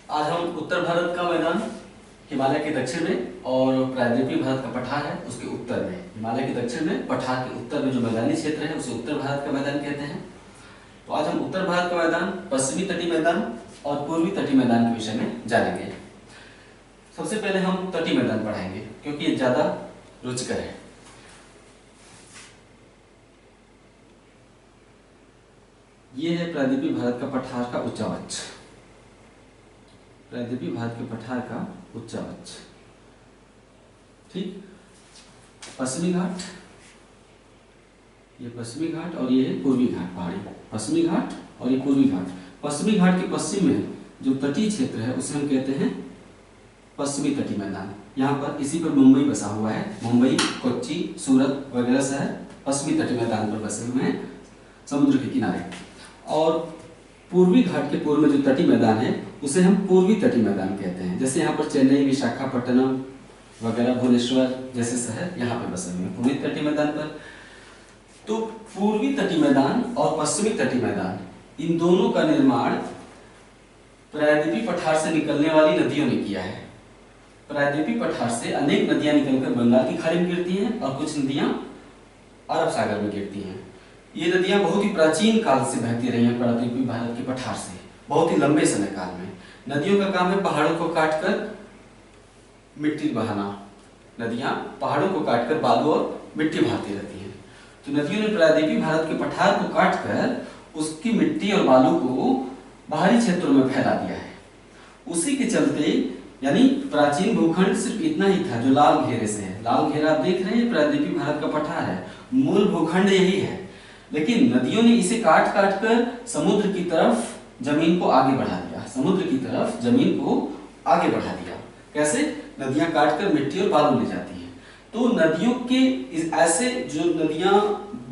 आज हम उत्तर भारत का मैदान, हिमालय के दक्षिण में, और प्रायद्वीपीय भारत का पठार है उसके उत्तर में। हिमालय के दक्षिण में, पठार के उत्तर में जो मैदानी क्षेत्र है उसे उत्तर भारत का मैदान कहते हैं। तो आज हम उत्तर भारत का मैदान, पश्चिमी तटीय मैदान और पूर्वी तटीय मैदान के विषय में जानेंगे। सबसे पहले हम तटीय मैदान पढ़ाएंगे क्योंकि ये ज्यादा रुचिकर है। ये है प्रायद्वीपीय भारत का पठार का उच्चावच। प्रायद्वीपीय भारत के पठार का उच्चावच, ठीक। पश्चिमी घाट, ये पश्चिमी घाट और ये है पूर्वी घाट पहाड़ी। पश्चिमी घाट और ये पूर्वी घाट। पश्चिमी घाट के पश्चिम में जो तटीय क्षेत्र है उसे हम कहते हैं पश्चिमी तटीय मैदान। यहाँ पर इसी पर मुंबई बसा हुआ है। मुंबई, कोच्चि, सूरत वगैरह शहर पश्चिमी तटीय मैदान पर बसे हुए हैं, समुद्र के किनारे। और पूर्वी घाट के पूर्व में जो तटीय मैदान है उसे हम पूर्वी तटीय मैदान कहते हैं। जैसे यहाँ पर चेन्नई, विशाखापट्टनम वगैरह, भुवनेश्वर जैसे शहर यहाँ पे बसे हुए हैं पूर्वी तटीय मैदान पर। तो पूर्वी तटीय मैदान और पश्चिमी तटीय मैदान, इन दोनों का निर्माण प्रायद्वीपीय पठार से निकलने वाली नदियों ने किया है। प्रायद्वीपीय पठार से अनेक नदियां निकलकर बंगाल की खाड़ी में गिरती हैं और कुछ नदियां अरब सागर में गिरती हैं। ये नदियां बहुत ही प्राचीन काल से बहती रही हैं प्रायद्वीपीय भारत के पठार से, बहुत ही लंबे समय काल में। नदियों का काम है पहाड़ों को काटकर मिट्टी बहाना। नदियां पहाड़ों को काटकर बालू और मिट्टी बहाती रहती हैं। तो नदियों ने प्रायद्वीपीय भारत के पठार को काटकर उसकी मिट्टी और बालू को बाहरी क्षेत्रों में फैला दिया है। उसी के चलते, यानी प्राचीन भूखंड सिर्फ इतना ही था जो लाल घेरे से है। लाल घेरा आप देख रहे हैं, प्रायद्वीपीय भारत का पठार है, मूल भूखंड यही है। लेकिन नदियों ने इसे काट काट कर समुद्र की तरफ जमीन को आगे बढ़ा दिया। समुद्र की तरफ जमीन को आगे बढ़ा दिया। कैसे? नदियां काटकर मिट्टी और बालू ले जाती हैं। तो नदियों के ऐसे जो नदियां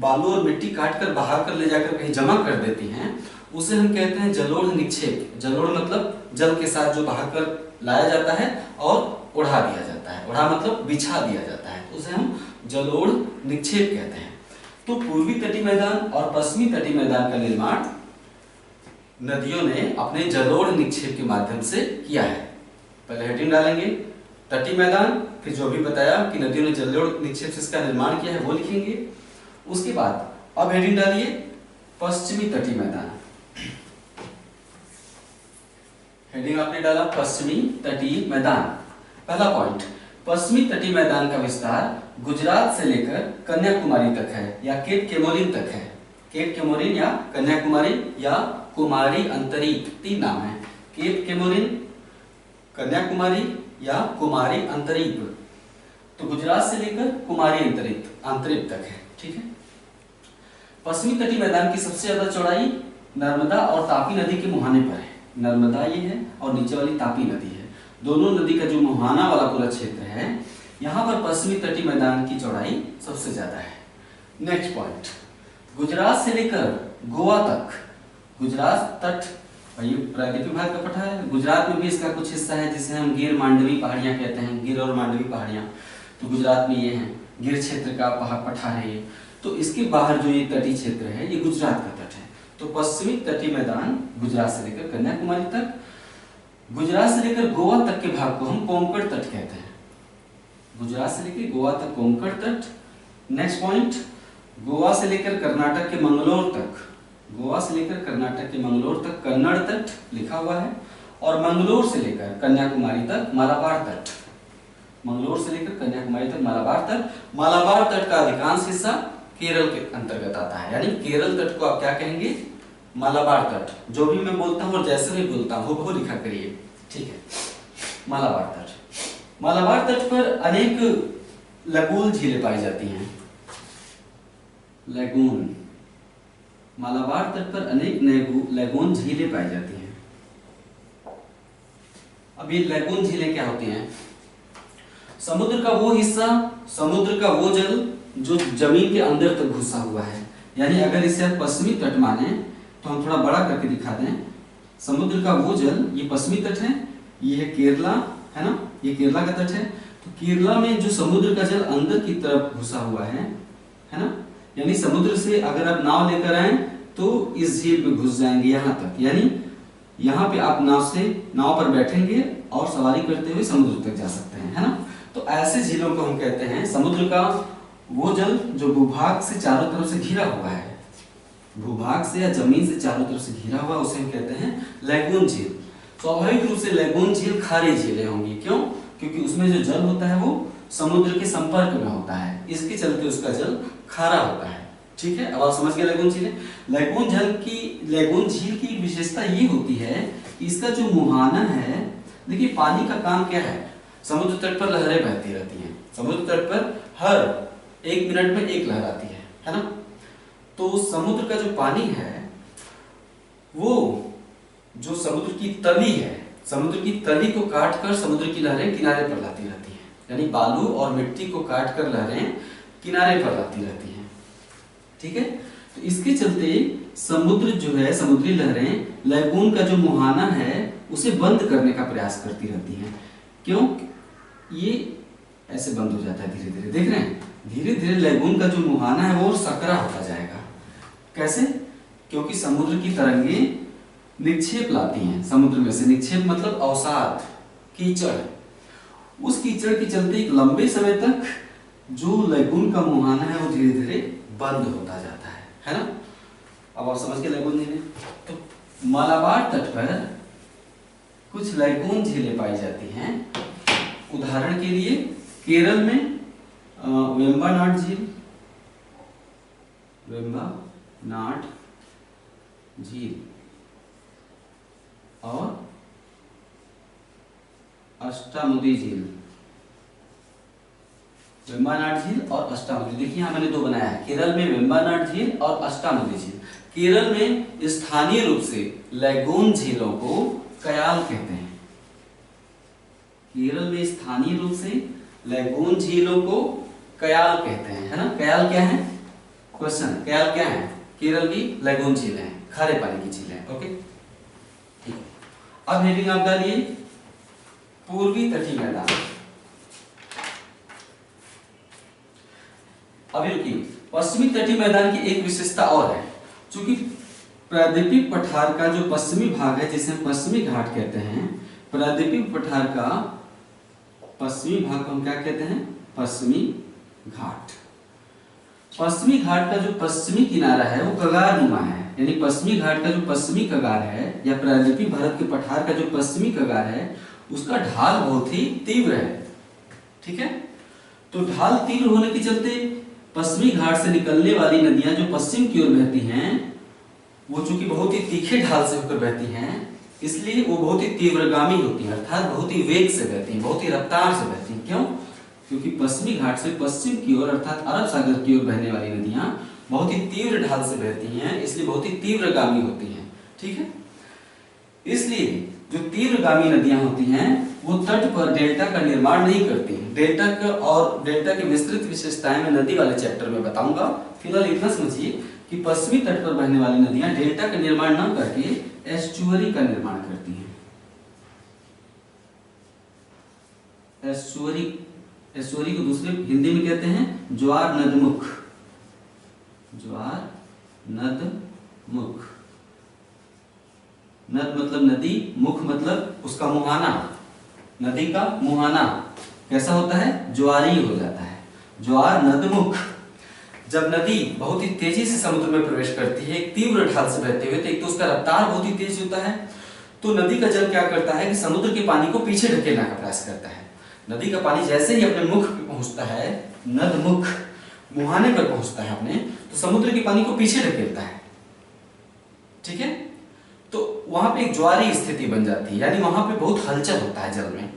बालू और मिट्टी काटकर बहाकर ले जाकर कहीं जमा कर देती हैं उसे हम कहते हैं जलोढ़ निक्षेप। जलोढ़ मतलब जल के साथ जो बहाकर लाया जाता है और उड़ा दिया जाता है। उड़ा मतलब बिछा दिया जाता है, तो उसे हम जलोढ़ निक्षेप कहते हैं। तो पूर्वी तटीय मैदान और पश्चिमी तटीय मैदान का निर्माण नदियों ने अपने जलोढ़ निक्षेप के माध्यम से किया है। पहले हेडिंग डालेंगे तटीय मैदान, फिर जो भी बताया कि नदियों ने जलोढ़ निक्षेप से इसका निर्माण किया है वो लिखेंगे। उसके बाद अब हेडिंग डालिए पश्चिमी तटीय मैदान। हेडिंग आपने डाला पश्चिमी तटीय मैदान। पहला पॉइंट, पश्चिमी तटीय मैदान का विस्तार गुजरात से लेकर कन्याकुमारी तक है या केप केमोलिन तक है। केप केमोलिन या कन्याकुमारी या कुमारी अंतरीप, तीन नाम है। केप केमोलिन, कन्याकुमारी या कुमारी अंतरीप। तो गुजरात से लेकर कुमारी अंतरीप तक है, ठीक है। पश्चिमी तटीय मैदान की सबसे ज्यादा चौड़ाई नर्मदा और तापी नदी के मुहाने पर है। नर्मदा ये है और नीचे वाली तापी नदी है। दोनों नदी का जो मुहाना वाला पूरा क्षेत्र है, यहाँ पर पश्चिमी तटीय मैदान की चौड़ाई सबसे ज्यादा है। नेक्स्ट पॉइंट, गुजरात से लेकर गोवा तक, गुजरात तट, प्रायद्वीपीय भारत का पठार है। गुजरात में भी इसका कुछ हिस्सा है जिसे हम गिर मांडवी पहाड़ियां कहते हैं। गिर और मांडवी पहाड़ियां तो गुजरात में ये हैं। गिर क्षेत्र का पठार है ये। तो इसके बाहर जो ये तटीय क्षेत्र है ये गुजरात का तट है। तो पश्चिमी तटीय मैदान गुजरात से लेकर कन्याकुमारी तक, गुजरात से लेकर गोवा तक के भाग को हम कोंकण तट कहते हैं। गुजरात से लेकर गोवा तक कोंकण तट। नेक्स्ट पॉइंट, गोवा से लेकर कर्नाटक के मंगलोर तक, गोवा से लेकर कर्नाटक के मंगलोर तक कन्नड़ तट लिखा हुआ है। और मंगलोर से लेकर कन्याकुमारी तक मालाबार तट। मंगलोर से लेकर कन्याकुमारी तक मालाबार तट। मालाबार तट का अधिकांश हिस्सा केरल के अंतर्गत आता है, यानी केरल तट को आप क्या कहेंगे? मालाबार तट। जो भी मैं बोलता हूँ और जैसे भी बोलता हूँ वो लिखा करिए, ठीक है। मालाबार तट, मालाबार तट पर अनेक लगून झीलें पाई जाती हैं। लगून, मालाबार तट पर अनेक लगून झीलें पाई जाती हैं। अब ये लगून झीलें क्या होती हैं? समुद्र का वो हिस्सा, समुद्र का वो जल जो जमीन के अंदर तक घुसा हुआ है। यानी अगर इसे आप पश्चिमी तट माने तो हम थोड़ा बड़ा करके दिखा दें। समुद्र का वो जल, ये पश्चिमी तट है, ये है केरला, है ना, ये केरला का तट है। तो केरला में जो समुद्र का जल अंदर की तरफ घुसा हुआ है ना, यानी समुद्र से अगर आप नाव लेकर आए तो इस झील में घुस जाएंगे यहाँ तक। यानी यहाँ पे आप नाव पर बैठेंगे और सवारी करते हुए समुद्र तक जा सकते हैं, है ना। तो ऐसे झीलों को हम कहते हैं, समुद्र का वो जल जो भूभाग से चारों तरफ से घिरा हुआ है, भूभाग से या जमीन से चारों तरफ से घिरा हुआ, उसे हम कहते हैं लैगून झील। स्वाभाविक रूप से लैगून झील खारी झीलें होंगी, क्यों? क्योंकि उसमें जो जल होता है वो समुद्र के संपर्क में होता है, इसके चलते उसका जल खारा होता है। ठीक है, अब आप समझ गए लैगून झील। लैगून झील की विशेषता ये होती है कि इसका जो मुहाना है, देखिए पानी का काम क्या है, समुद्र तट पर लहरें बहती रहती हैं, समुद्र तट पर हर 1 मिनट में एक लहर आती है ना। तो समुद्र का जो पानी है वो जो समुद्र की तली है, समुद्र की तली को काटकर समुद्र की लहरें किनारे पर लाती रहती हैं, यानी बालू और मिट्टी को काटकर लहरें किनारे पर लाती रहती हैं। ठीक है, तो इसके चलते समुद्र जो है, समुद्री लहरें लैगून का जो मुहाना है उसे बंद करने का प्रयास करती रहती हैं। क्यों? ये ऐसे बंद हो जाता है धीरे धीरे, देख रहे हैं, धीरे धीरे लैगून का जो मुहाना है वो सकरा होता जाएगा। कैसे? क्योंकि समुद्र की तरंगें निक्षेप लाती हैं, समुद्र में से निक्षेप मतलब अवसाद, कीचड़, उस कीचड़ के चलते एक लंबे समय तक जो लैगून का मुहाना है वो धीरे धीरे बंद होता जाता है ना। अब आप समझ के लैगून झीलें। तो मालाबार तट पर कुछ लैगून झीलें पाई जाती हैं। उदाहरण के लिए केरल में वेम्बानाड झील, वेम्बानाड झील और अष्टामुदी झील, वेम्बानाड झील और अष्टामुदी। देखिए यहां मैंने 2 बनाया है, केरल में वेम्बानाड झील और अष्टामुदी झील। केरल में स्थानीय रूप से लैगून झीलों को कयाल कहते हैं। केरल में स्थानीय रूप से लैगून झीलों को कयाल कहते हैं, है ना। कयाल क्या है? क्वेश्चन, कयाल क्या है? केरल की लैगून झीलें हैं, खारे पानी की झीलें। ओके, ठीक। अब हेडिंग आप डालिए पूर्वी तटीय मैदान। अभी रुकिए, पश्चिमी तटीय मैदान की एक विशेषता और है, चूंकि प्रायद्वीपीय पठार का जो पश्चिमी भाग है जिसे हम पश्चिमी घाट कहते हैं, प्रायद्वीपीय पठार का पश्चिमी भाग को हम क्या कहते हैं? पश्चिमी घाट। पश्चिमी घाट का जो पश्चिमी किनारा है वो कगार नुमा है, यानी पश्चिमी घाट का जो पश्चिमी कगार है या प्रायद्वीपीय भारत के पठार का जो पश्चिमी कगार है उसका ढाल बहुत ही तीव्र है। ठीक है, तो ढाल तीव्र होने के चलते पश्चिमी घाट से निकलने वाली नदियां जो पश्चिम की ओर बहती हैं वो चूंकि बहुत ही तीखे ढाल से होकर बहती हैं, इसलिए वो बहुत ही तीव्रगामी होती हैं, अर्थात बहुत ही वेग से बहती हैं, बहुत ही रफ्तार से बहती हैं। क्यों? क्योंकि पश्चिमी घाट से पश्चिम की ओर अर्थात अरब सागर की ओर बहने वाली नदियां बहुत ही तीव्र ढाल से बहती हैं, इसलिए बहुत ही तीव्रगामी होती हैं। ठीक है, इसलिए जो तीव्रगामी नदियां होती हैं वो तट पर डेल्टा का निर्माण नहीं करती। डेल्टा की विस्तृत विशेषताएं मैं नदी वाले चैप्टर में बताऊंगा। फिलहाल इतना समझिए कि पश्चिमी तट पर बहने वाली नदियां डेल्टा का निर्माण न करके एस्चुअरी का निर्माण करती हैं। एस्चुअरी को दूसरे हिंदी में कहते हैं ज्वार नदमुख। ज्वार नदमुख, नद मतलब नदी, मुख मतलब उसका मुहाना। नदी का मुहाना कैसा होता है? ज्वारी हो जाता है, ज्वार नदमुख। जब नदी बहुत ही तेजी से समुद्र में प्रवेश करती है एक तीव्र ढाल से बहते हुए, तो एक तो उसका रफ्तार बहुत ही तेज होता है, तो नदी का जल क्या करता है कि समुद्र के पानी को पीछे ढकेलने का प्रयास करता है। नदी का पानी जैसे ही अपने मुख पे पहुंचता है, नदमुख मुहाने पर पहुंचता है अपने, तो समुद्र के पानी को पीछे ढकेलता है। ठीक है, तो वहां पे एक ज्वारी स्थिति बन जाती है, यानी वहां पे बहुत हलचल होता है, जल में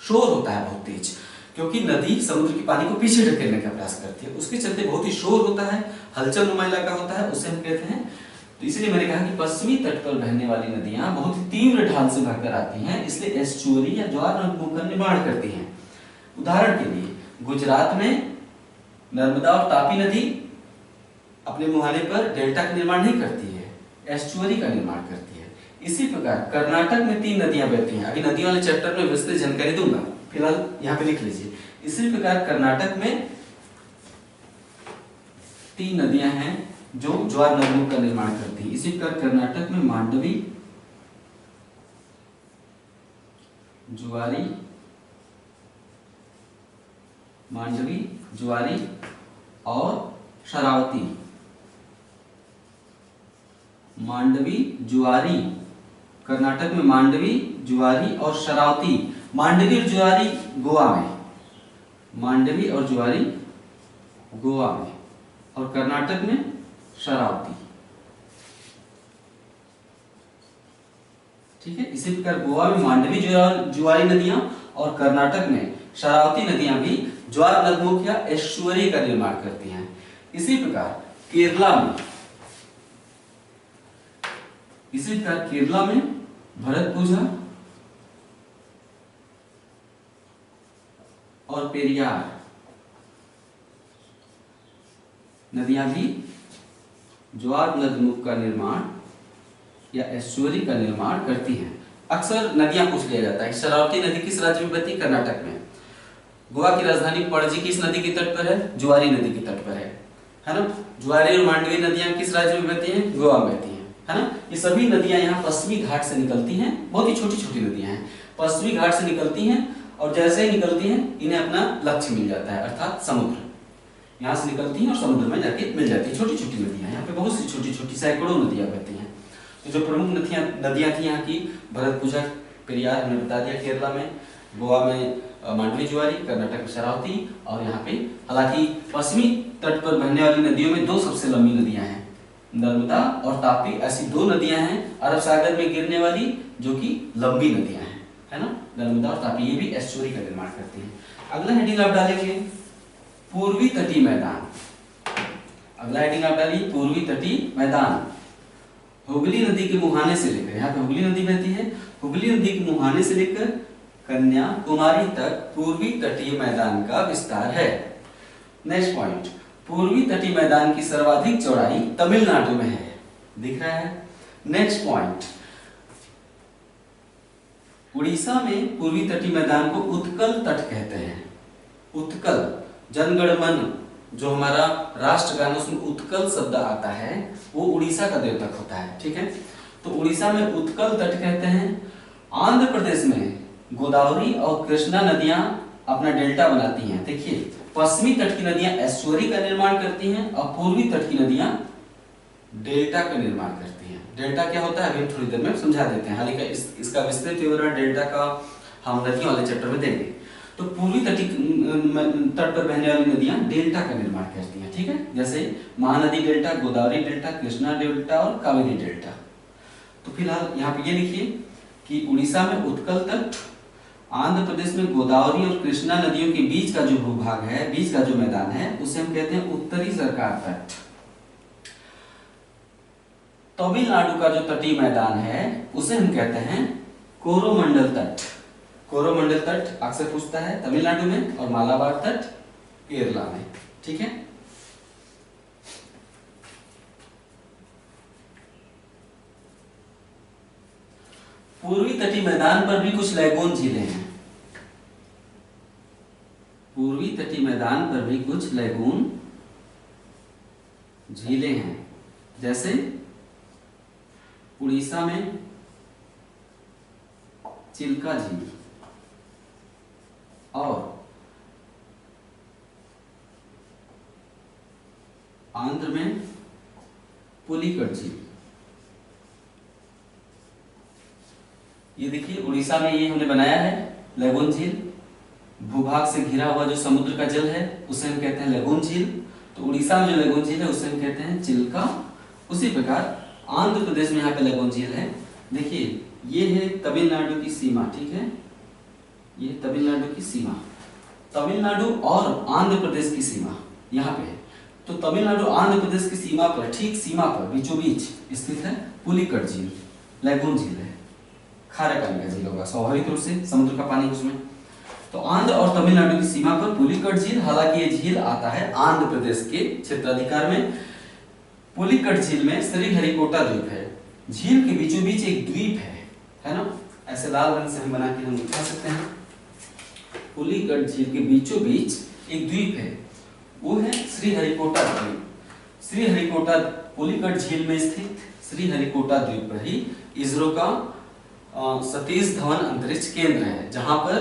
शोर होता है बहुत तेज, क्योंकि नदी समुद्र के पानी को पीछे ढकेलने का प्रयास करती है, उसके चलते बहुत ही शोर होता है, हलचल नुमा इलाका होता है, उसे हम कहते हैं। तो इसलिए मैंने कहा कि पश्चिमी तट पर बहने वाली नदियां बहुत ही तीव्र ढाल से बहकर आती हैं, इसलिए एस्चुअरी या ज्वार नदमुख का निर्माण करती हैं। उदाहरण के लिए गुजरात में नर्मदा और तापी नदी अपने मुहाने पर डेल्टा का निर्माण नहीं करती है, एस्चुअरी का निर्माण करती है। इसी प्रकार कर्नाटक में 3 नदियां बहती हैं, अभी नदी वाले चैप्टर में विस्तृत जानकारी दूंगा, फिलहाल यहाँ पे लिख लीजिए। इसी प्रकार कर्नाटक में 3 नदियां हैं जो ज्वार नदमुख का निर्माण करती हैं। इसी प्रकार कर्नाटक में मांडवी, जुआरी, मांडवी, जुआरी और शरावती। मांडवी, जुआरी, कर्नाटक में मांडवी, जुआरी और शरावती। मांडवी और जुआरी गोवा में, मांडवी और जुआरी गोवा में, और कर्नाटक में शरावती। ठीक है, इसी प्रकार गोवा में मांडवी जुआरी नदियां और कर्नाटक में शरावती नदियां भी ज्वार नदमुख या एस्चुअरी का निर्माण करती हैं। इसी प्रकार केरला में भरतपुझा और पेरियार नदियां भी ज्वार नदमुख का निर्माण या एस्चुअरी का निर्माण करती हैं। अक्सर नदियां पूछ लिया जाता है। शरावती नदी किस राज्य में बहती है? कर्नाटक में। गोवा की राजधानी पणजी किस नदी के तट पर है? जुआरी नदी के तट पर है ना। जुआरी और मांडवी नदियां किस राज्य में बहती हैं? गोवा में बहती हैं, है ना। ये सभी नदियां यहाँ पश्चिमी घाट से निकलती हैं। बहुत ही छोटी छोटी नदियां हैं, पश्चिमी घाट से निकलती हैं और जैसे ही निकलती हैं इन्हें अपना लक्ष्य मिल जाता है, अर्थात समुद्र। यहाँ से निकलती हैं और समुद्र में जाके मिल जाती है। छोटी छोटी नदियां, यहाँ पे बहुत सी छोटी छोटी सैकड़ों नदियां बहती हैं। तो जो प्रमुख नदियां थी यहाँ की भरतपुझा, पेरियार हमने बता दिया केरला में, गोवा में मांडवी जुआरी, कर्नाटक में शरावती, और यहाँ पे हालांकि पश्चिमी तट पर बहने वाली नदियों में दो सबसे लंबी नदियां हैं, नर्मदा और तापी। ऐसी दो नदियां हैं अरब सागर में गिरने वाली जो कि लंबी नदियां हैं, है ना, नर्मदा और तापी। ये भी एस्चुअरी का निर्माण करती हैं। अगला हेडिंग आप डालेंगे पूर्वी तटीय मैदान। अगला हेडिंग आप डालिए पूर्वी तटीय मैदान। हुगली नदी के मुहाने से लेकर, यहाँ पे हुगली नदी बहती है, हुगली नदी के मुहाने से लेकर कन्याकुमारी तक पूर्वी तटीय मैदान का विस्तार है। नेक्स्ट पॉइंट, पूर्वी तटीय मैदान की सर्वाधिक चौड़ाई तमिलनाडु में है, दिख रहा है। नेक्स्ट पॉइंट, उड़ीसा में पूर्वी तटीय मैदान को उत्कल तट कहते हैं। उत्कल, जनगण मन जो हमारा राष्ट्रगान उसमें उत्कल शब्द आता है वो उड़ीसा का द्योतक होता है। ठीक है, तो उड़ीसा में उत्कल तट कहते हैं। आंध्र प्रदेश में गोदावरी और कृष्णा नदियां अपना डेल्टा बनाती हैं। देखिए, पश्चिमी तट की नदियां एस्चुअरी का निर्माण करती हैं और पूर्वी तट की नदियां डेल्टा का निर्माण करती हैं। डेल्टा क्या होता है अभी हम थोड़ी देर में समझा देते हैं, हालांकि इसका विस्तृत विवरण डेल्टा का हम नदियों वाले चैप्टर में देंगे। तो पूर्वी तट पर बहने वाली नदियां डेल्टा का निर्माण करती हैं। ठीक है, जैसे Mahanadi delta, Godavari delta, Krishna delta और कावेरी डेल्टा। तो फिलहाल यहाँ पे ये लिखिए कि उड़ीसा में उत्कल तट, आंध्र प्रदेश में गोदावरी और कृष्णा नदियों के बीच का जो भूभाग है, बीच का जो मैदान है, उसे हम कहते हैं उत्तरी सरकार तट। तमिलनाडु का जो तटीय मैदान है उसे हम कहते हैं कोरोमंडल तट। कोरोमंडल तट अक्सर पूछता है तमिलनाडु में, और मालाबार तट केरला में। ठीक है, पूर्वी तटीय मैदान पर भी कुछ लैगून झीलें हैं। पूर्वी तटीय मैदान पर भी कुछ लैगून झीलें हैं, जैसे उड़ीसा में चिल्का झील और आंध्र में पुलिकट झील। ये देखिए उड़ीसा में ये हमने बनाया है लैगून झील। भूभाग से घिरा हुआ जो समुद्र का जल है उसे हम कहते हैं लैगून झील। तो उड़ीसा में जो लैगून झील है उसे हम कहते हैं चिल्का। उसी प्रकार आंध्र प्रदेश में यहाँ पे लैगून झील है। देखिए ये है तमिलनाडु की सीमा। ठीक है, ये तमिलनाडु की सीमा, तमिलनाडु और आंध्र प्रदेश की सीमा यहाँ पे है। तो तमिलनाडु आंध्र प्रदेश की सीमा पर, ठीक सीमा पर बीचों बीच स्थित है पुलिकट झील, लैगून झील है। खारे पानी का झील होगा स्वाभाविक रूप से, समुद्र का पानी उसमें। तो आंध्र और तमिलनाडु की सीमा पर पुलिकट झील, हालांकि ये झील आता है आंध्र प्रदेश के क्षेत्राधिकार में। पुलिकट झील में श्रीहरिकोटा द्वीप है। झील के बीचों बीच एक द्वीप है ना, ऐसे लाल रंग से हम बना के हम दिखा सकते हैं। पुलिकट झील के बीचों बीच एक द्वीप है, वो है श्रीहरिकोटा द्वीप। श्रीहरिकोटा पुलिकट झील में स्थित श्रीहरिकोटा द्वीप पर ही इसरो का सतीश धवन अंतरिक्ष केंद्र है, जहां पर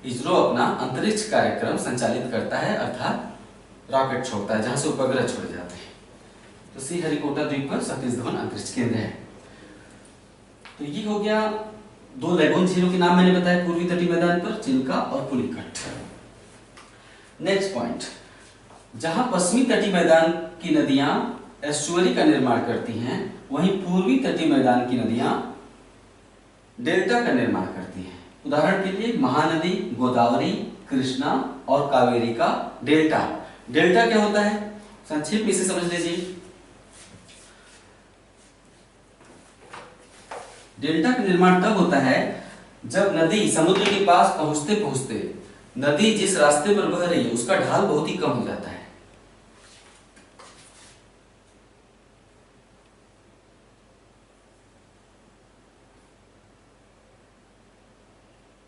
इसरो अपना अंतरिक्ष कार्यक्रम संचालित करता है, अर्थात रॉकेट छोड़ता है, जहां से उपग्रह छोड़े जाते हैं। तो श्रीहरिकोटा द्वीप पर सतीश धवन अंतरिक्ष केंद्र है। तो ये हो गया 2 लैगून झीलों के नाम मैंने बताया पूर्वी तटीय मैदान पर, चिल्का और पुलिकट। नेक्स्ट पॉइंट, जहां पश्चिमी तटीय मैदान की नदियां एस्चुअरी का निर्माण करती हैं, वहीं पूर्वी तटीय मैदान की नदियां डेल्टा का निर्माण करती हैं। उदाहरण के लिए महानदी गोदावरी, कृष्णा और कावेरी का डेल्टा। डेल्टा क्या होता है, संक्षेप में इसे समझ लीजिए। डेल्टा का निर्माण तब होता है जब नदी समुद्र के पास पहुंचते पहुंचते नदी जिस रास्ते पर बह रही है उसका ढाल बहुत ही कम हो जाता है।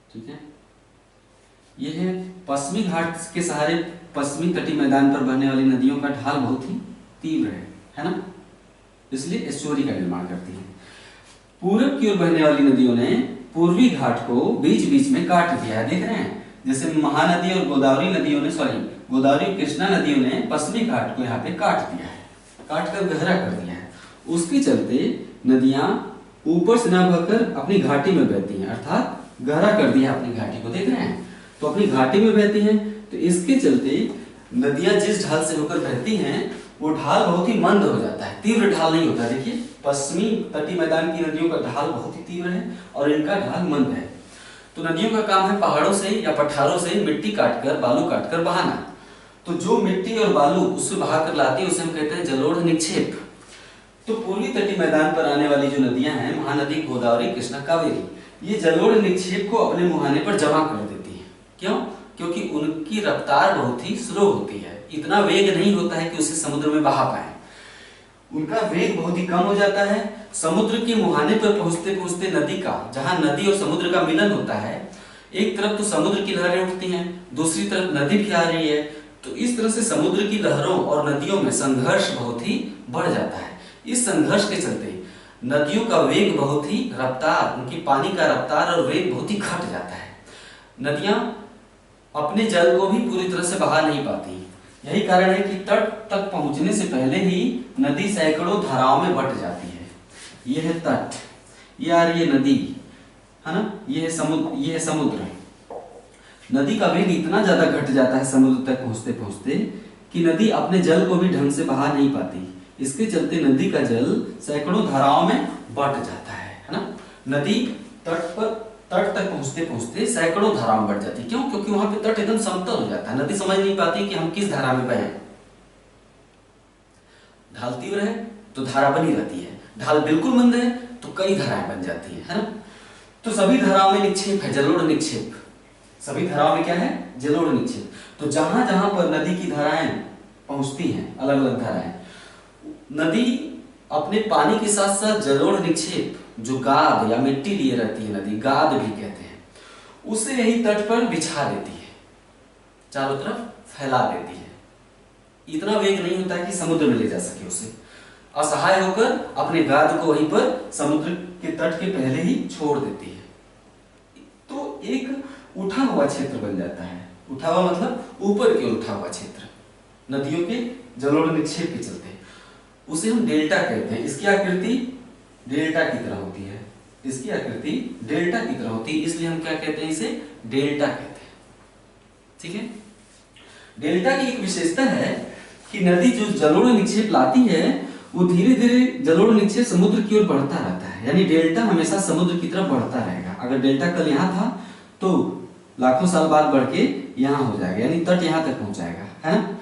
ठीक है, यह है पश्चिमी घाट के सहारे पश्चिमी तटीय मैदान पर बहने वाली नदियों का ढाल बहुत ही तीव्र है ना, इसलिए एस्चुअरी का निर्माण करती है। पूरब की ओर बहने वाली नदियों ने पूर्वी घाट को बीच बीच में काट दिया है, देख रहे हैं। जैसे महानदी और गोदावरी नदियों ने गोदावरी और कृष्णा नदियों ने पश्चिमी घाट को यहाँ पे काट दिया है, काट कर गहरा कर दिया है। उसके चलते नदियां ऊपर से न बहकर अपनी घाटी में बहती हैं, अर्थात गहरा कर दिया अपनी घाटी को, देख रहे हैं। तो अपनी घाटी में बहती हैं, तो इसके चलते नदियां जिस ढाल से होकर बहती हैं वो ढाल बहुत ही मंद हो जाता है, तीव्र ढाल नहीं होता। देखिए पश्चिमी तटीय मैदान की नदियों का ढाल बहुत ही तीव्र है और इनका ढाल मंद है। तो नदियों का काम है पहाड़ों से या पठारों से मिट्टी काटकर, बालू काटकर बहाना। तो जो मिट्टी और बालू उससे बहा कर लाती है उसे हम कहते हैं जलोढ़ निक्षेप। तो पूर्वी तटीय मैदान पर आने वाली जो नदियां हैं, महानदी गोदावरी कृष्णा कावेरी, ये जलोढ़ निक्षेप को अपने मुहाने पर जमा कर देती हैं। क्यों? क्योंकि उनकी रफ्तार बहुत ही स्लो होती है, इतना वेग नहीं होता है कि उसे समुद्र में बहा पाए। उनका वेग बहुत ही कम हो जाता है। समुद्र के मुहाने पर पहुंचते पहुंचते नदी का, जहां नदी और समुद्र का मिलन होता है, एक तरफ तो समुद्र की लहरें उठती हैं, दूसरी तरफ नदी भी आ रही है। तो इस तरह से समुद्र की लहरों और नदियों में संघर्ष बहुत ही बढ़ जाता है। इस संघर्ष के चलते नदियों का वेग बहुत ही, रफ्तार, उनकी पानी का रफ्तार और वेग बहुत ही घट जाता है। नदियां अपने जल को भी पूरी तरह से बहा नहीं पाती। यही कारण है कि तट तक पहुंचने से पहले ही नदी सैकड़ों धाराओं में बट जाती है। यह है तट, ये आ रही है नदी, है ना, ये है समुद्र, ये है समुद्र। नदी का वेग इतना ज्यादा घट जाता है समुद्र तक पहुंचते पहुंचते कि नदी अपने जल को भी ढंग से बहा नहीं पाती। इसके चलते नदी का जल सैकड़ों धाराओं में बट जाता है ना। नदी तट तक पहुंचते पहुंचते सैकड़ों धाराओं में बढ़ जाती है। क्यों? क्योंकि वहां पे तट एकदम समतल हो जाता है। नदी समझ नहीं पाती कि हम किस धारा में बहे। ढाल तीव्र है तो धारा बनी रहती है, ढाल बिल्कुल मंद है तो कई धाराएं बन जाती है ना। तो सभी धाराओं में निक्षेप है, जलोढ़ निक्षेप। सभी धाराओं में क्या है? जलोढ़ निक्षेप। तो जहां जहां पर नदी की धाराएं पहुंचती हैं, अलग अलग धाराएं, नदी अपने पानी के साथ साथ जलोढ़ निक्षेप, जो गाद या मिट्टी लिए रहती है नदी, गाद भी कहते हैं, उसे यही तट पर बिछा देती है, चारों तरफ फैला देती है। इतना वेग नहीं होता कि समुद्र में ले जा सके उसे। असहाय होकर अपने गाद को वहीं पर समुद्र के तट के पहले ही छोड़ देती है। तो एक उठा हुआ क्षेत्र बन जाता है। उठा हुआ मतलब ऊपर की ओर उठा हुआ क्षेत्र, नदियों के जलोढ़ निक्षेप के चलते उसे हम डेल्टा कहते हैं। इसकी आकृति डेल्टा की तरह होती है, इसकी आकृति डेल्टा की तरह होती है, इसलिए हम क्या कहते हैं? इसे डेल्टा कहते हैं। ठीक है, डेल्टा की एक विशेषता है कि नदी जो जलोढ़ निक्षेप लाती है वो धीरे धीरे जलोढ़ निक्षेप समुद्र की ओर बढ़ता रहता है। यानी डेल्टा हमेशा समुद्र की तरफ बढ़ता रहेगा। अगर डेल्टा कल यहाँ था तो लाखों साल बाद बढ़ के यहाँ हो जाएगा, यानी तट यहाँ तक पहुंच जाएगा, है ना।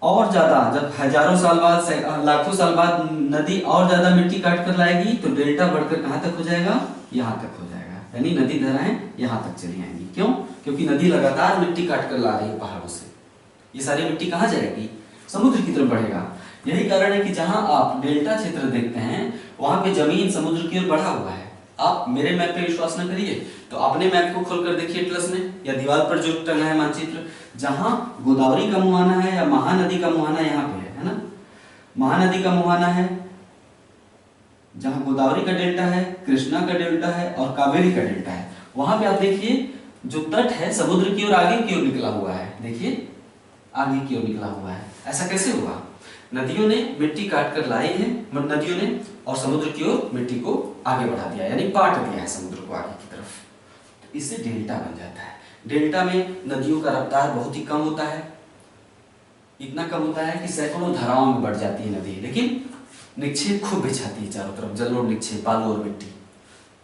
और ज्यादा, जब हजारों साल बाद, लाखों साल बाद नदी और ज्यादा मिट्टी काट कर लाएगी तो डेल्टा बढ़कर कहां तक हो जाएगा? यहाँ तक हो जाएगा। यानी नदी धाराएं यहाँ तक चली आएंगी। क्यों? क्योंकि नदी लगातार मिट्टी काट कर ला रही है पहाड़ों से। ये सारी मिट्टी कहाँ जाएगी? समुद्र की तरफ बढ़ेगा। यही कारण है कि जहां आप डेल्टा क्षेत्र देखते हैं वहां पे जमीन समुद्र की ओर बढ़ा हुआ है। आप मेरे मैप पे विश्वास न करिए तो अपने मैप को खोलकर देखिए एटलस में या दीवार पर जो टंगा है मानचित्र, जहां गोदावरी का मुहाना है या महानदी का मुहाना यहाँ पे है ना। महानदी का मुहाना है जहां गोदावरी का डेल्टा है, कृष्णा का डेल्टा है और कावेरी का डेल्टा है, वहां पे आप देखिए जो तट है समुद्र की ओर आगे की ओर निकला हुआ है। देखिए आगे की ओर निकला हुआ है। ऐसा कैसे हुआ? नदियों ने मिट्टी काट कर लाई है, नदियों ने, और समुद्र की ओर मिट्टी को आगे बढ़ा दिया, यानी पाट दिया है समुद्र को आगे की तरफ। तो इससे डेल्टा बन जाता है। डेल्टा में नदियों का रफ्तार बहुत ही कम होता है, इतना कम होता है कि सैकड़ों धाराओं में बढ़ जाती है नदी, लेकिन निक्षेप खूब बिछाती है चारों तरफ, जलोढ़ निक्षेप, बालू और मिट्टी।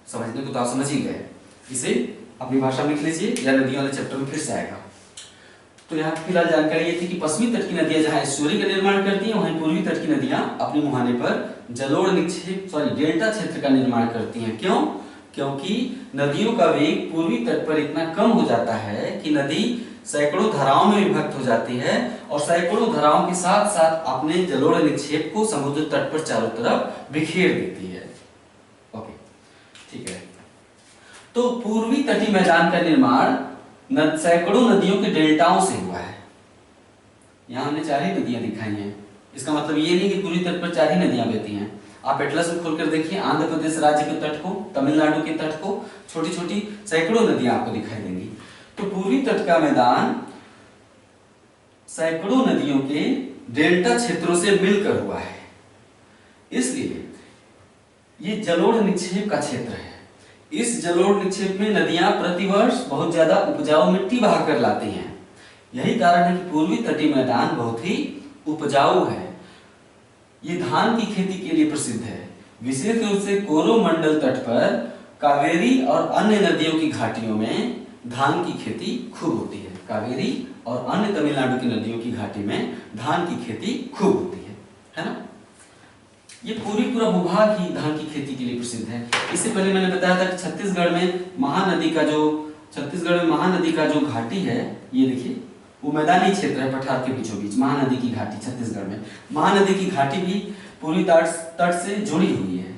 समझने को तो आप समझ ही गए। इसे अपनी भाषा में लिख लीजिए या नदियों वाले चैप्टर में फिर से आएगा। तो यहाँ फिलहाल जानकारी ये थी कि पश्चिमी तट की नदियां जहाँ एस्चुअरी का निर्माण करती हैं, वहीं पूर्वी तट की नदियां अपने मुहाने पर जलोढ़ निक्षेप डेल्टा क्षेत्र का निर्माण करती हैं। क्यों? क्योंकि नदियों का वेग पूर्वी तट पर इतना कम हो जाता है कि नदी सैकड़ों धाराओं में विभक्त हो जाती है और सैकड़ों धाराओं के साथ साथ अपने जलोढ़ निक्षेप को समुद्र तट पर चारों तरफ बिखेर देती है। ओके, ठीक है। तो पूर्वी तटीय मैदान का निर्माण सैकड़ों नदियों के डेल्टाओं से हुआ है। यहां हमने 4 ही नदियां दिखाई हैं। इसका मतलब ये नहीं कि पूरी तट पर 4 ही नदियां बहती हैं। आप एटलस में खोलकर देखिए, आंध्र प्रदेश राज्य के तट को, तमिलनाडु के तट को, छोटी छोटी सैकड़ों नदियां आपको दिखाई देंगी। तो पूर्वी तट का मैदान सैकड़ों नदियों के डेल्टा क्षेत्रों से मिलकर हुआ है, इसलिए ये जलोढ़ निक्षेप का क्षेत्र है। इस जलोढ़ निक्षेप में नदियां प्रतिवर्ष बहुत ज्यादा उपजाऊ मिट्टी बहाकर लाती हैं। यही कारण है कि पूर्वी तटीय मैदान बहुत ही उपजाऊ है। ये धान की खेती के लिए प्रसिद्ध है। विशेष रूप से कोरोमंडल तट पर कावेरी और अन्य नदियों की घाटियों में धान की खेती खूब होती है। कावेरी और अन्य तमिलनाडु की नदियों की घाटी में धान की खेती खूब होती है ना? ये पूरा भूभाग ही धान की खेती के लिए प्रसिद्ध है। इससे पहले मैंने बताया था कि छत्तीसगढ़ में महानदी का जो घाटी है, ये देखिए वो मैदानी क्षेत्र है, पठार के बीचों बीच महानदी की घाटी। छत्तीसगढ़ में महानदी की घाटी भी पूरी तट से जुड़ी हुई है।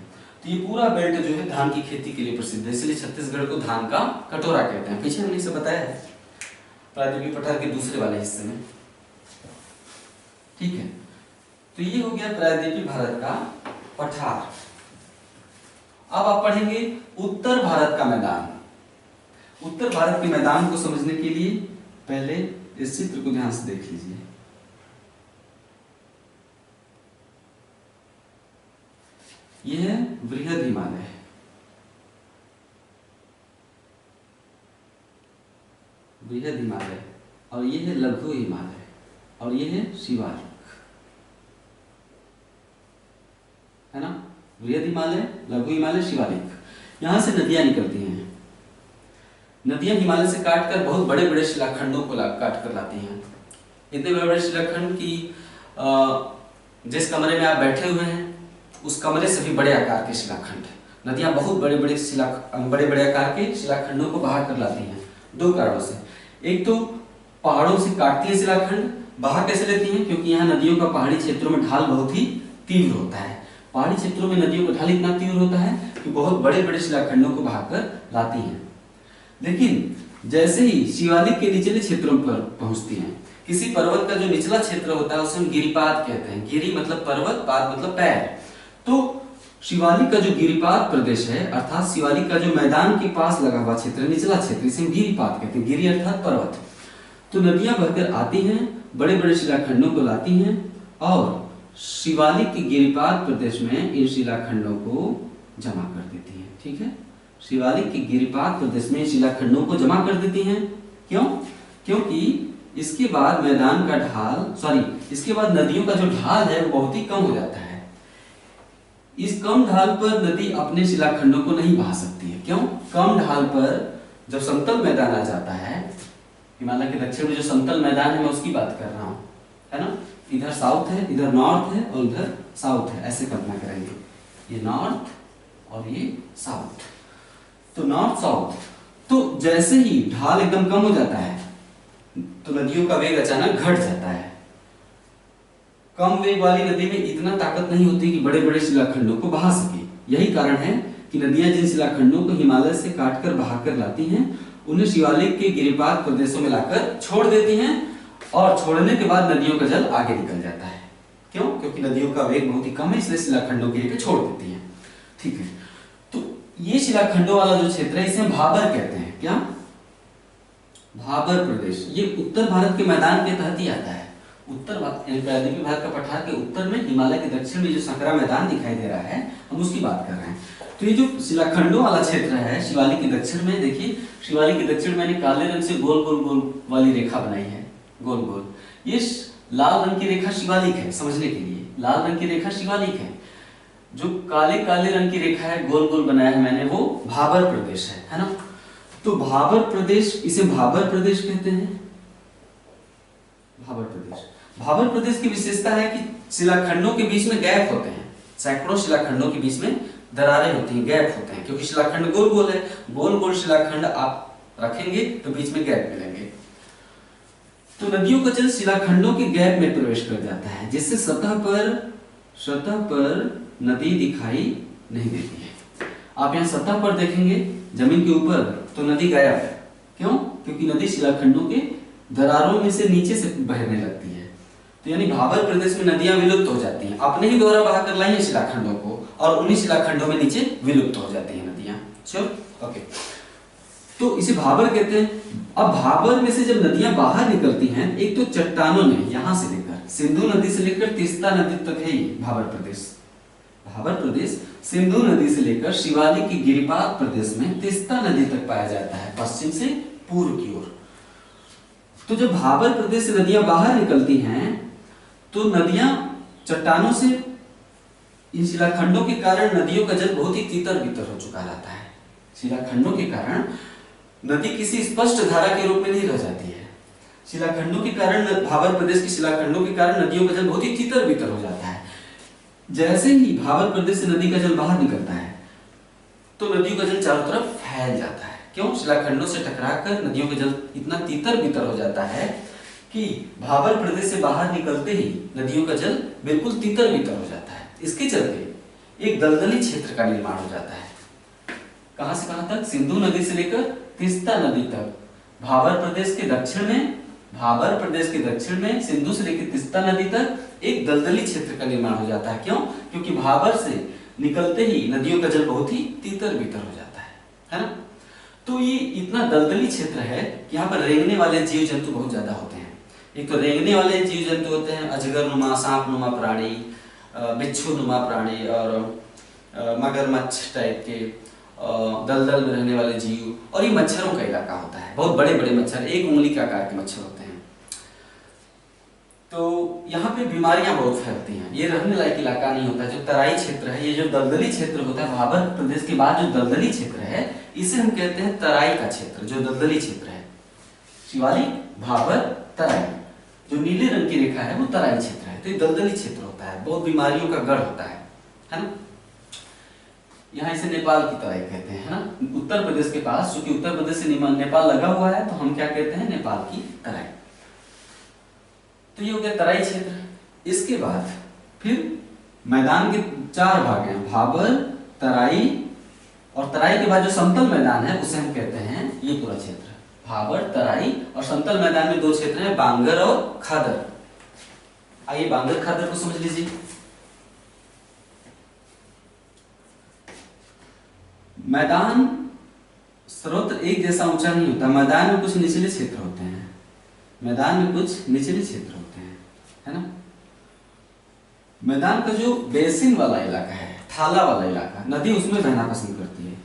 तो ये पूरा बेल्ट जो है धान की खेती के लिए प्रसिद्ध है, इसलिए छत्तीसगढ़ को धान का कटोरा कहते हैं। पीछे हमने इसे बताया है प्रायद्वीपीय पठार के दूसरे वाले हिस्से में, ठीक है। तो ये हो गया प्रायद्वीपीय भारत का पठार। अब आप पढ़ेंगे उत्तर भारत का मैदान। उत्तर भारत के मैदान को समझने के लिए पहले इस चित्र को ध्यान से देख लीजिए। यह है वृहद हिमालय, वृहद हिमालय, और यह है लघु हिमालय, और यह है शिवालिक, है ना? वृहद हिमालय, लघु हिमालय, शिवालिक। यहां से नदियां निकलती हैं। नदियां हिमालय से काटकर बहुत बड़े बड़े शिलाखंडों को काट कर लाती हैं। इतने बड़े बड़े शिलाखंड की जिस कमरे में आप बैठे हुए हैं उस कमरे से भी बड़े आकार के शिलाखंड। नदियां बहुत बड़े बड़े आकार के शिलाखंडों को बहा कर लाती हैं 2 कारणों से। एक तो पहाड़ों से काटती है शिलाखंड। बहा कैसे लेती हैं? क्योंकि यहाँ नदियों का पहाड़ी क्षेत्रों में ढाल बहुत ही तीव्र होता है। पहाड़ी क्षेत्रों में नदियों का ढाल इतना तीव्र होता है कि बहुत बड़े बड़े शिलाखंडों को बहाकर लाती हैं। लेकिन जैसे ही शिवालिक के निचले क्षेत्रों पर पहुंचती हैं, किसी पर्वत का जो निचला क्षेत्र होता है उसे हम गिरिपाद कहते हैं। गिरि मतलब पर्वत, पाद मतलब पैर। तो शिवालिक का जो गिरिपाद प्रदेश है, अर्थात शिवालिक का जो मैदान के पास लगा हुआ क्षेत्र, निचला क्षेत्र, इसे हम गिरिपाद कहते हैं। गिरि अर्थात पर्वत। तो नदियां बहकर आती हैं, बड़े बड़े शिलाखंडों को लाती हैं और शिवालिक के गिरिपाद प्रदेश में इन शिलाखंडों को जमा कर देती हैं। ठीक है, शिवालिक के गिरिपाद प्रदेश में शिलाखंडों को जमा कर देती हैं। क्यों? क्योंकि इसके बाद मैदान का ढाल इसके बाद नदियों का जो ढाल है वो बहुत ही कम हो जाता है। इस कम ढाल पर नदी अपने शिलाखंडों को नहीं बहा सकती है। क्यों? कम ढाल पर जब समतल मैदान आ जाता है, हिमालय के दक्षिण में जो समतल मैदान है मैं उसकी बात कर रहा हूं, है ना? इधर साउथ है, इधर नॉर्थ है और इधर साउथ है, ऐसे कल्पना करेंगे। ये नॉर्थ और ये साउथ, तो नॉर्थ साउथ। तो जैसे ही ढाल एकदम कम हो जाता है तो नदियों का वेग अचानक घट जाता है। कम वेग वाली नदी में इतना ताकत नहीं होती कि बड़े बड़े शिलाखंडों को बहा सके। यही कारण है कि नदियां जिन शिलाखंडों को हिमालय से काटकर बहाकर लाती हैं उन्हें शिवालिक के गिरिपाद प्रदेशों में लाकर छोड़ देती हैं और छोड़ने के बाद नदियों का जल आगे निकल जाता है। क्यों? क्योंकि नदियों का वेग बहुत ही कम है, इसलिए शिलाखंडों के लिए छोड़ देती हैं। ठीक है, तो ये शिलाखंडों वाला जो क्षेत्र है इसे हम भाबर कहते हैं। क्या? भाबर प्रदेश। ये उत्तर भारत के मैदान के तहत ही आता है। उत्तर प्रायद्वीपीय भारत का पठार के उत्तर में हिमालय के दक्षिण में जो संकरा मैदान दिखाई दे रहा है, हम उसकी बात कर रहे हैं। तो ये जो शिलाखंडों वाला क्षेत्र है शिवालिक के दक्षिण में, देखिए शिवालिक के दक्षिण मैंने काले रंग से गोल गोल गोल वाली रेखा बनाई है, गोल गोल। ये लाल रंग की रेखा शिवालिक है, समझने के लिए लाल रंग की रेखा शिवालिक है। जो काले काले रंग की रेखा है, गोल गोल बनाया है मैंने, वो भाबर प्रदेश है ना। तो भाबर प्रदेश, इसे भाबर प्रदेश कहते हैं। भाबर प्रदेश, भाबर प्रदेश की विशेषता है कि शिलाखंडों के बीच में गैप होते हैं। सैकड़ों शिलाखंडों के बीच में दरारें होती हैं, गैप होते हैं, क्योंकि शिलाखंड गोल गोल है। गोल गोल शिलाखंड आप रखेंगे तो बीच में गैप मिलेंगे। तो नदियों का जल शिलाखंडों के गैप में प्रवेश कर जाता है, जिससे सतह पर नदी दिखाई नहीं देती है। आप यहाँ सतह पर देखेंगे जमीन के ऊपर तो नदी गायब है। क्यों? क्योंकि नदी शिलाखंडों के दरारों में से नीचे से बहने लगती है। तो यानी भाबर प्रदेश में नदियां विलुप्त हो जाती हैं। अपने ही द्वारा बहा कर लाई है शिलाखंडों को, और उन्हीं शिलाखंडों में नीचे विलुप्त हो जाती हैं नदियां। चलो ओके, तो इसे भाबर कहते हैं। अब भाबर में से जब नदियां बाहर निकलती हैं, एक तो चट्टानों में, यहां से लेकर सिंधु नदी से लेकर तीस्ता नदी तक है ये भाबर प्रदेश। भाबर प्रदेश सिंधु नदी से लेकर शिवालिक की गिरिपाद प्रदेश में तीस्ता नदी तक पाया जाता है, पश्चिम से पूर्व की ओर। तो जब भाबर प्रदेश से नदियां बाहर निकलती हैं तो नदियां चट्टानों से, इन शिलाखंडों के कारण नदियों का जल बहुत ही तीतर बीतर हो चुका रहता है। शिलाखंडों के कारण नदी किसी स्पष्ट धारा के रूप में नहीं रह जाती है। शिलाखंडों के कारण, भाबर प्रदेश के शिलाखंडों के कारण नदियों का जल बहुत ही तीतर बीतर हो जाता है। जैसे ही भाबर प्रदेश से नदी का जल बाहर निकलता है तो नदियों का जल चारों तरफ फैल जाता है। क्यों? शिलाखंडों से टकराकर नदियों का जल इतना तीतर बीतर हो जाता है कि भाबर प्रदेश से बाहर निकलते ही नदियों का जल बिल्कुल तीतर बीतर हो जाता है। इसके चलते एक दलदली क्षेत्र का निर्माण हो जाता है। कहां से कहां तक? सिंधु नदी से लेकर तीस्ता नदी तक। भाबर प्रदेश के दक्षिण में सिंधु से लेकर तीस्ता नदी तक एक दलदली क्षेत्र का निर्माण हो जाता है। क्यों? क्योंकि भाबर से निकलते ही नदियों का जल बहुत ही तीतर बीतर हो जाता है ना। तो ये इतना दलदली क्षेत्र है कि यहाँ पर रेंगने वाले जीव जंतु बहुत ज्यादा होते हैं। एक तो रेंगने वाले जीव जंतु होते हैं, अजगर नुमा, सांप नुमा प्राणी, बिच्छू नुमा प्राणी, और मगरमच्छ टाइप के दलदल में रहने वाले जीव। और ये मच्छरों का इलाका होता है, बहुत बड़े बड़े मच्छर, एक उंगली के आकार के मच्छर होते हैं। तो यहाँ पे बीमारियां बहुत फैलती हैं। ये रहने लायक इलाका नहीं होता। जो तराई क्षेत्र है, ये जो दलदली क्षेत्र होता है, भाबर प्रदेश के बाद जो दलदली क्षेत्र है, इसे हम कहते हैं तराई का क्षेत्र। जो दलदली क्षेत्र है, शिवालिक, भाबर, तराई, जो नीले रंग की रेखा है वो तराई क्षेत्र है। तो ये दलदली क्षेत्र होता है, बहुत बीमारियों का गढ़ होता है ना। यहाँ इसे नेपाल की तराई कहते हैं, है ना। उत्तर प्रदेश के पास, क्योंकि उत्तर प्रदेश से नेपाल लगा हुआ है, तो हम क्या कहते हैं? नेपाल की तराई। तो ये हो गया तराई क्षेत्र। इसके बाद फिर मैदान के 4 भाग हैं, भाबर, तराई, और तराई के बाद जो समतल मैदान है उसे हम कहते हैं ये पूरा क्षेत्र। भाबर, तराई और समतल मैदान में 2 क्षेत्र हैं, बांगर और खादर। आइए बांगर खादर को समझ लीजिए। मैदान सर्वत्र एक जैसा ऊंचा नहीं होता। मैदान में कुछ निचले क्षेत्र होते हैं, है ना। मैदान का जो बेसिन वाला इलाका है, थाला वाला इलाका, नदी उसमें बहना पसंद करती है।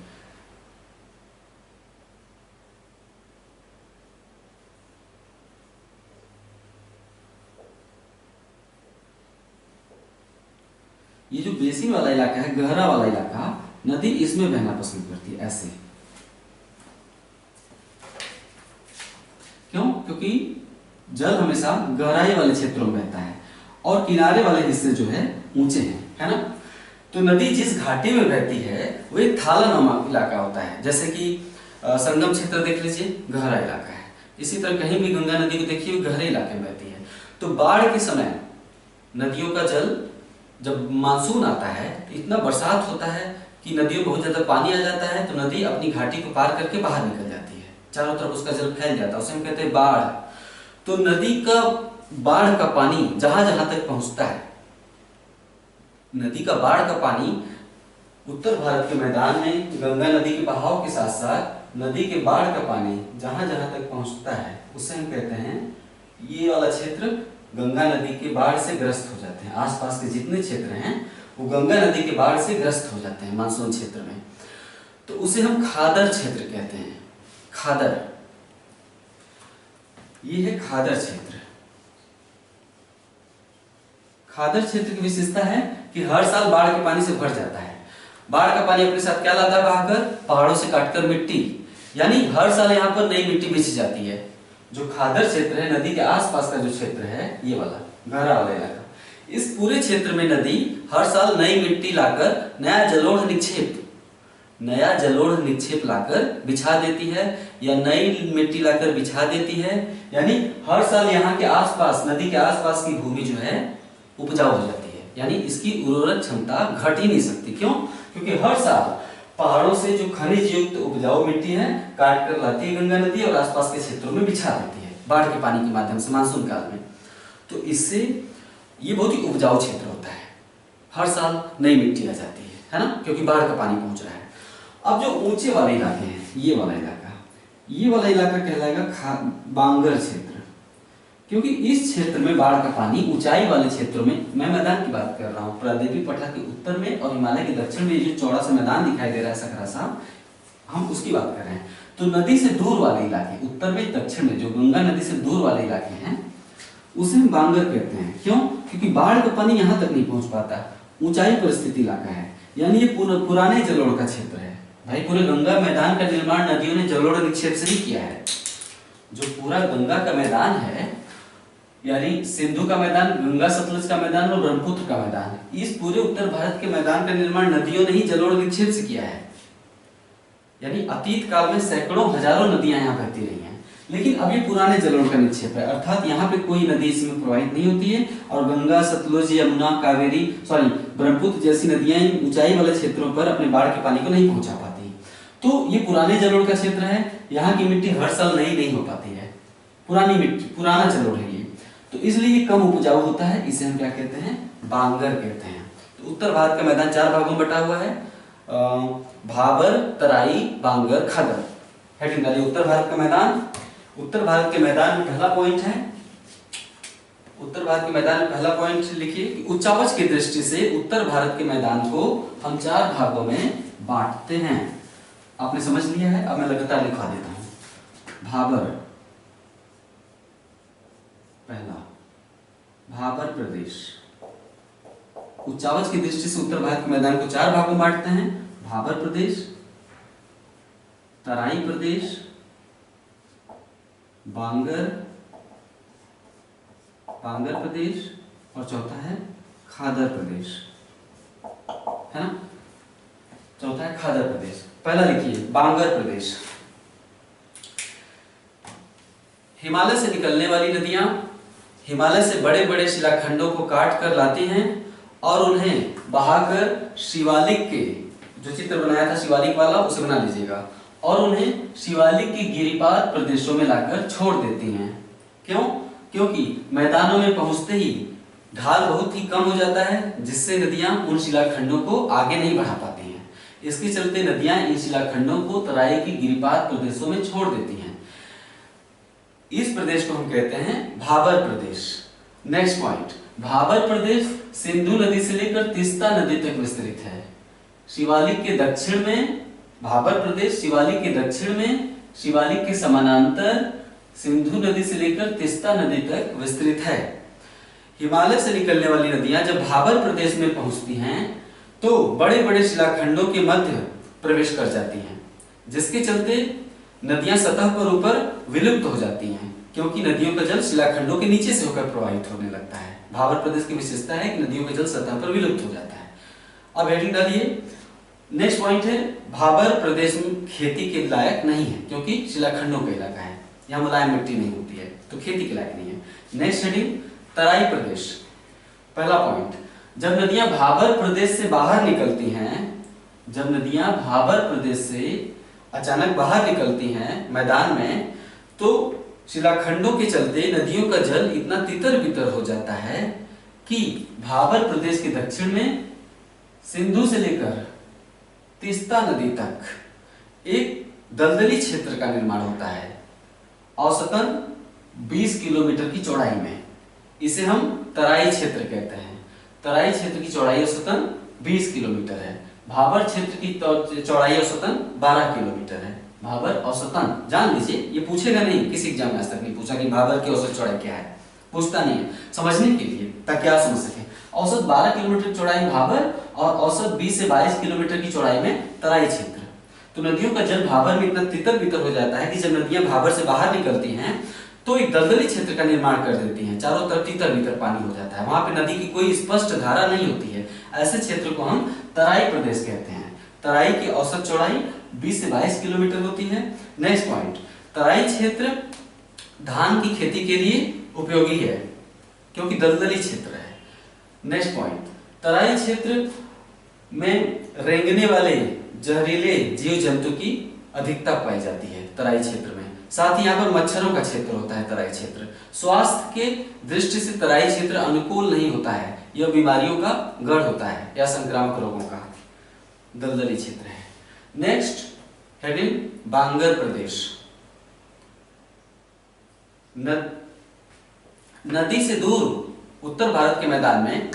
ये जो बेसिन वाला इलाका है, गहरा वाला इलाका, नदी इसमें बहना पसंद करती है, ऐसे। क्यों? क्योंकि जल हमेशा गहराई वाले क्षेत्रों में बहता है और किनारे वाले हिस्से जो है ऊंचे हैं, है ना। तो नदी जिस घाटी में बहती है वो एक थालानुमा इलाका होता है। जैसे कि संगम क्षेत्र देख लीजिए, गहरा इलाका है। इसी तरह कहीं भी गंगा नदी को देखिए, गहरे इलाके में बहती है। तो बाढ़ के समय नदियों का जल, जब मानसून आता है तो इतना बरसात होता है कि नदियों में बहुत ज्यादा पानी आ जाता है, तो नदी अपनी घाटी को पार करके बाहर निकल जाती है, चारों तरफ उसका जल फैल जाता है, उसे हम कहते हैं बाढ़। तो नदी का बाढ़ का पानी जहां जहां तक पहुंचता है, नदी का बाढ़ का पानी उत्तर भारत के मैदान में गंगा नदी के बहाव के साथ साथ नदी के बाढ़ का पानी जहां जहां तक पहुंचता है उसे हम कहते हैं, ये वाला क्षेत्र गंगा नदी के बाढ़ से ग्रस्त हो जाते हैं। आसपास के जितने क्षेत्र हैं वो गंगा नदी के बाढ़ से ग्रस्त हो जाते हैं मानसून क्षेत्र में, तो उसे हम खादर क्षेत्र कहते हैं। खादर, ये है खादर क्षेत्र। खादर क्षेत्र की विशेषता है कि हर साल बाढ़ के पानी से भर जाता है। बाढ़ का पानी अपने साथ क्या लाता है बहाकर? पहाड़ों से काटकर मिट्टी, यानी हर साल यहाँ पर नई मिट्टी बिछ जाती है। जो खादर क्षेत्र है, नदी के आसपास का जो क्षेत्र है, ये वाला गहरा वाला इलाका, इस पूरे क्षेत्र में नदी हर साल नई मिट्टी लाकर नया जलोढ़ निक्षेप लाकर बिछा देती है, या नई मिट्टी लाकर बिछा देती है। यानी हर साल यहाँ के आसपास, नदी के आसपास की भूमि जो है उपजाऊ हो जाती है, यानी इसकी उर्वरक क्षमता घट ही नहीं सकती। क्यों? क्योंकि हर साल पहाड़ों से जो खनिज युक्त उपजाऊ मिट्टी है काट कर लाती है गंगा नदी और आसपास के क्षेत्रों में बिछा देती है बाढ़ के पानी के माध्यम से मानसून काल में। तो इससे ये बहुत ही उपजाऊ क्षेत्र होता है, हर साल नई मिट्टी आ जाती है ना, क्योंकि बाढ़ का पानी पहुंच रहा है। अब जो ऊंचे वाले इलाके हैं, ये वाला इलाका कहलाएगा बांगर क्षेत्र, क्योंकि इस क्षेत्र में बाढ़ का पानी ऊंचाई वाले क्षेत्रों में, मैं मैदान की बात कर रहा हूँ, प्रादेशिक पठार के उत्तर में और हिमालय के दक्षिण में जो चौड़ा सा मैदान दिखाई दे रहा है सकरा साहब, हम उसकी बात कर रहे हैं। तो नदी से दूर वाले इलाके, उत्तर में दक्षिण में जो गंगा नदी से दूर वाले इलाके हैं उसे हम बांगर कहते हैं। क्यों? क्योंकि बाढ़ का पानी यहाँ तक नहीं पहुंच पाता, ऊंचाई पर स्थित इलाका है, यानी ये पुराने जलोढ़ का क्षेत्र है। भाई पूरे गंगा मैदान का निर्माण नदियों ने जलोढ़ निक्षेप से ही किया है। जो पूरा गंगा का मैदान है, यानी सिंधु का मैदान, गंगा सतलज का मैदान और ब्रह्मपुत्र का मैदान, इस पूरे उत्तर भारत के मैदान का निर्माण नदियों ने ही जलोढ़ निक्षेप से किया है। यानी अतीत काल में सैकड़ों हजारों नदियां यहाँ बहती रही हैं, लेकिन अभी पुराने जलोढ़ का निक्षेप है, अर्थात यहाँ पे कोई नदी इसमें प्रवाहित नहीं होती है। और गंगा, सतलुज, यमुना, कावेरी, ब्रह्मपुत्र जैसी नदियां ऊंचाई वाले क्षेत्रों पर अपने बाढ़ के पानी को नहीं पहुंचा पाती। तो ये पुराने जलोढ़ का क्षेत्र है, यहाँ की मिट्टी हर साल नई नहीं हो पाती है, पुरानी मिट्टी, पुराना जलोढ़ है ये, तो इसलिए ये कम उपजाऊ होता है। इसे हम क्या कहते हैं? बांगर कहते हैं। तो उत्तर भारत का मैदान 4 भागों में बटा हुआ है, भाबर, तराई, बांगर, खादर। हेडिंग डालिए उत्तर भारत का मैदान। उत्तर भारत के मैदान में पहला पॉइंट है, उत्तर भारत के मैदान में पहला पॉइंट लिखिए कि उच्चावच की दृष्टि से उत्तर भारत के मैदान को हम 4 भागों में बांटते हैं। आपने समझ लिया है, अब मैं लगातार लिखवा देता हूं। भाबर, पहला भाबर प्रदेश। उच्चावच की दृष्टि से उत्तर भारत के मैदान को 4 भागों में बांटते हैं, भाबर प्रदेश, तराई प्रदेश, बांगर प्रदेश और चौथा है खादर प्रदेश, है ना। चौथा है खादर प्रदेश। पहला लिखिए बांगर प्रदेश। हिमालय से निकलने वाली नदियां हिमालय से बड़े बड़े शिलाखंडों को काट कर लाती हैं और उन्हें बहाकर शिवालिक के, जो चित्र बनाया था शिवालिक वाला उसे बना लीजिएगा, और उन्हें शिवालिक के गिरिपाद प्रदेशों में लाकर छोड़ देती हैं। क्यों? क्योंकि मैदानों में पहुंचते ही ढाल बहुत ही कम हो जाता है, जिससे नदियां उन शिलाखंडों को आगे नहीं बढ़ा पाती हैं। इसके चलते नदियां इन शिलाखंडों को तराई की गिरिपाद प्रदेशों में छोड़ देती हैं। इस प्रदेश को हम कहते हैं भाबर प्रदेश। नेक्स्ट पॉइंट, भाबर प्रदेश सिंधु नदी से लेकर तीस्ता नदी तक विस्तृत है। शिवालिक के दक्षिण में भाबर प्रदेश, शिवालिक के दक्षिण में, शिवालिक के समानांतर सिंधु नदी से लेकर तीस्ता नदी तक विस्तृत है। हिमालय से निकलने वाली नदियां जब भाबर प्रदेश में पहुंचती हैं तो बड़े बड़े शिलाखंडों के मध्य प्रवेश कर जाती हैं, जिसके चलते नदियां सतह पर ऊपर विलुप्त हो जाती हैं, क्योंकि नदियों का जल शिलाखंडों के नीचे से होकर प्रवाहित होने लगता है। भाबर प्रदेश की विशेषता है कि नदियों का जल सतह पर विलुप्त हो जाता है। अब हेडिंग डालिए। नेक्स्ट पॉइंट है भाबर प्रदेश में खेती के लायक नहीं है, क्योंकि शिलाखंडों का इलाका है, यहाँ मुलायम मिट्टी नहीं होती है, तो खेती के लायक नहीं है। नेक्स्ट हेडिंग तराई प्रदेश। पहला पॉइंट, जब नदियां भाबर प्रदेश से बाहर निकलती हैं, जब नदियां भाबर प्रदेश से अचानक बाहर निकलती हैं मैदान में, तो शिलाखंडों के चलते नदियों का जल इतना तितर बितर हो जाता है कि भाबर प्रदेश के दक्षिण में सिंधु से लेकर तीस्ता नदी तक एक दलदली क्षेत्र का निर्माण होता है, औसतन 20 किलोमीटर की चौड़ाई में। इसे हम तराई क्षेत्र कहते हैं। तराई क्षेत्र की चौड़ाई औसतन 20 किलोमीटर है। भाबर क्षेत्र की चौड़ाई औसतन 12 किलोमीटर है। भाबर औसतन जान लीजिए, ये पूछेगा नहीं, किसी एग्जाम में आज तक नहीं पूछा कि भाबर की औसत चौड़ाई क्या है, पूछता नहीं है, समझने के लिए ताकि आप समझ सकें। औसत 12 किलोमीटर चौड़ाई में भाबर और औसत 20 से 22 किलोमीटर की चौड़ाई में तराई क्षेत्र। तो नदियों का जल भाबर में इतना तितर बितर हो जाता है कि जब नदियां भाबर से बाहर निकलती हैं तो एक दलदली क्षेत्र का निर्माण कर देती हैं, चारों तरफ तितर बितर पानी हो जाता है, वहां पे नदी की कोई स्पष्ट धारा नहीं होती है। ऐसे क्षेत्र को हम तराई प्रदेश कहते हैं। तराई की औसत चौड़ाई 20 से 22 किलोमीटर होती है। नेक्स्ट पॉइंट, तराई क्षेत्र धान की खेती के लिए उपयोगी है क्योंकि दलदली क्षेत्र है। नेक्स्ट पॉइंट, तराई क्षेत्र में रेंगने वाले जहरीले जीव जंतु की अधिकता पाई जाती है तराई क्षेत्र में। साथ ही यहाँ पर मच्छरों का क्षेत्र होता है तराई क्षेत्र। स्वास्थ्य के दृष्टि से तराई क्षेत्र अनुकूल नहीं होता है, यह बीमारियों का गढ़ होता है या संक्रामक रोगों का दलदली क्षेत्र है। नेक्स्ट हेडिंग, बांगर प्रदेश। नदी से दूर उत्तर भारत के मैदान में